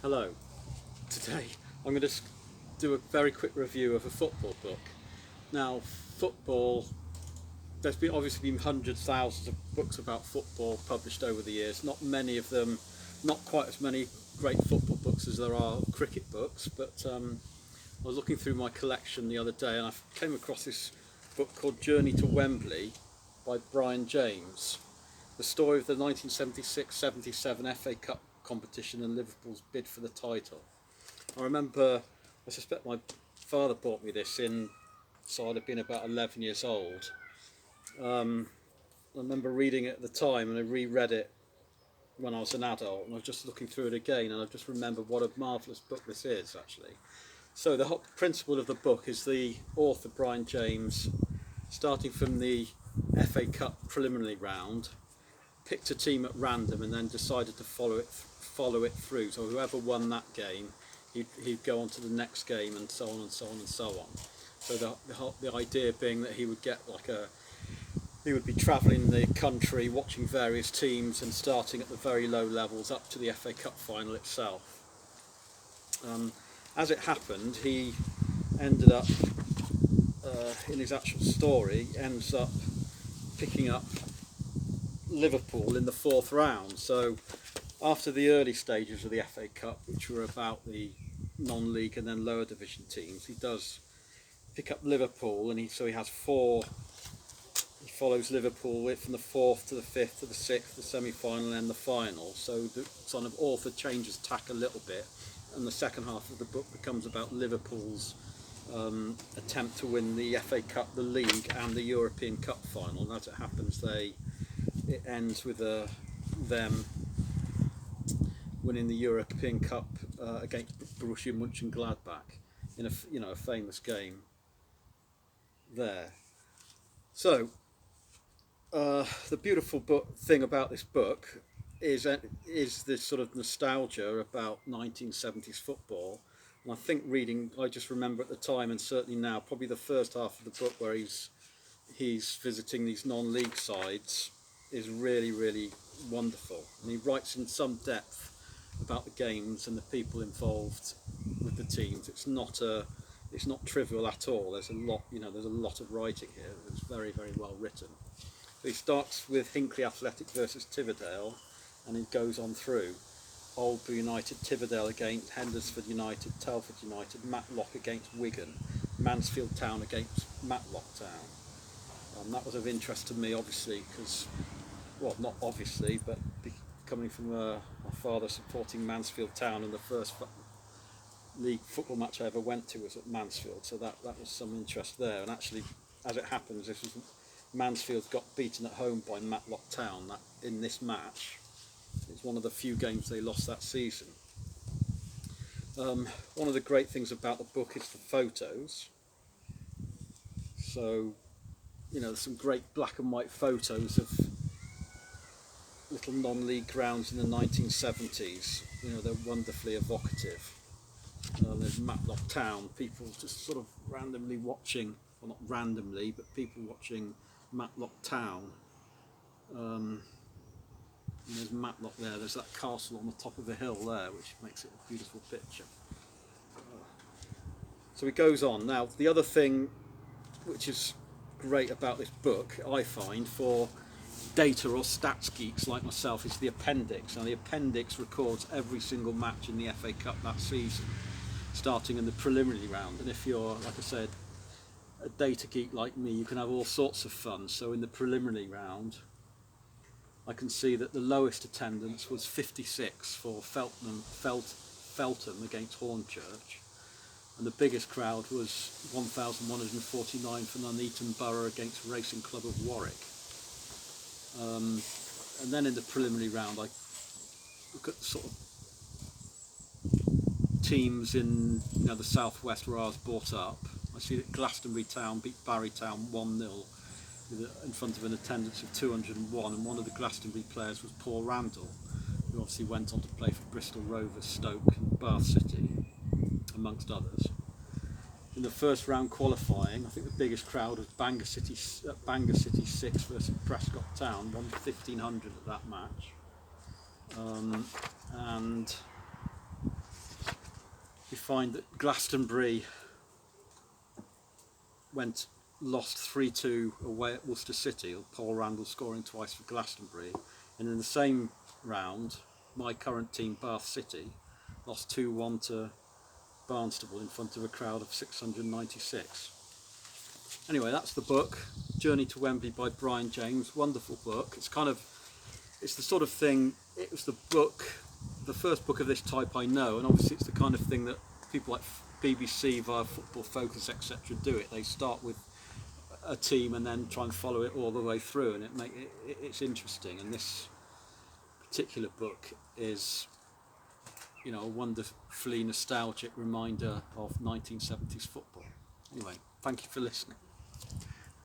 Hello. Today I'm going to do a very quick review of a football book. Now, football, there's been obviously been hundreds, thousands of books about football published over the years. Not many of them, not quite as many great football books as there are cricket books, but I was looking through my collection the other day and I came across this book called Journey to Wembley by Brian James. The story of the 1976-77 FA Cup competition and Liverpool's bid for the title. I suspect my father bought me this so I'd have been about 11 years old. I remember reading it at the time and I reread it when I was an adult, and I was just looking through it again and I just remembered what a marvellous book this is actually. So the whole principle of the book is the author Brian James, starting from the FA Cup preliminary round, picked a team at random and then decided to follow it through. So whoever won that game, he'd go on to the next game, and so on and so on and so on. So the idea being that he would be travelling the country, watching various teams, and starting at the very low levels up to the FA Cup final itself. As it happened, he ended up in his actual story ends up picking up Liverpool in the fourth round. So after the early stages of the FA Cup, which were about the non-league and then lower division teams, he does pick up Liverpool, and he has four. He follows Liverpool from the fourth to the fifth to the sixth, the semi-final and the final. So the sort of author changes tack a little bit, and the second half of the book becomes about Liverpool's attempt to win the FA Cup, the league, and the European Cup final. And as it happens, it ends with them winning the European Cup against Borussia Mönchengladbach in a famous game there. So the beautiful thing about this book is this sort of nostalgia about 1970s football. And I think I just remember at the time, and certainly now, probably the first half of the book where he's visiting these non-league sides is really, really wonderful. And he writes in some depth about the games and the people involved with the teams. It's not trivial at all. There's a lot of writing here. It's very, very well written. So he starts with Hinckley Athletic versus Tividale, and he goes on through Oldbury United, Tividale against Hendersford United, Telford United, Matlock against Wigan, Mansfield Town against Matlock Town. That was of interest to me, obviously, because, well, not obviously, but coming from my father supporting Mansfield Town, and the first league football match I ever went to was at Mansfield, so that was some interest there. And actually, as it happens, Mansfield got beaten at home by Matlock Town in this match. It's one of the few games they lost that season. One of the great things about the book is the photos. So, there's some great black and white photos of little non-league grounds in the 1970s. They're wonderfully evocative. There's Matlock Town, people just sort of randomly watching, well, not randomly, but people watching Matlock Town. And there's Matlock there. There's that castle on the top of a hill there, which makes it a beautiful picture. So he goes on. Now, the other thing which is great about this book, I find, for data or stats geeks like myself, is the appendix. Now, the appendix records every single match in the FA Cup that season, starting in the preliminary round. And if you're, like I said, a data geek like me, you can have all sorts of fun. So in the preliminary round, I can see that the lowest attendance was 56 for Feltham against Hornchurch, and the biggest crowd was 1,149 for Nuneaton Borough against Racing Club of Warwick. And then in the preliminary round, I look at the sort of teams in the southwest where I was brought up. I see that Glastonbury Town beat Barry Town 1-0 in front of an attendance of 201, and one of the Glastonbury players was Paul Randall, who obviously went on to play for Bristol Rovers, Stoke and Bath City, amongst others. In the first round qualifying, I think the biggest crowd was Bangor City 6 versus Prescott Town, won 1,500 at that match. And find that Glastonbury lost 3-2 away at Worcester City, Paul Randall scoring twice for Glastonbury, and in the same round my current team, Bath City, lost 2-1 to Barnstable in front of a crowd of 696. Anyway, that's the book, Journey to Wembley by Brian James. Wonderful book. It's the sort of thing, it was the first book of this type I know, and obviously it's the kind of thing that people like BBC via Football Focus etc. do it. They start with a team and then try and follow it all the way through, and it's interesting. And this particular book is, you know, a wonderfully nostalgic reminder of 1970s football. Anyway, thank you for listening.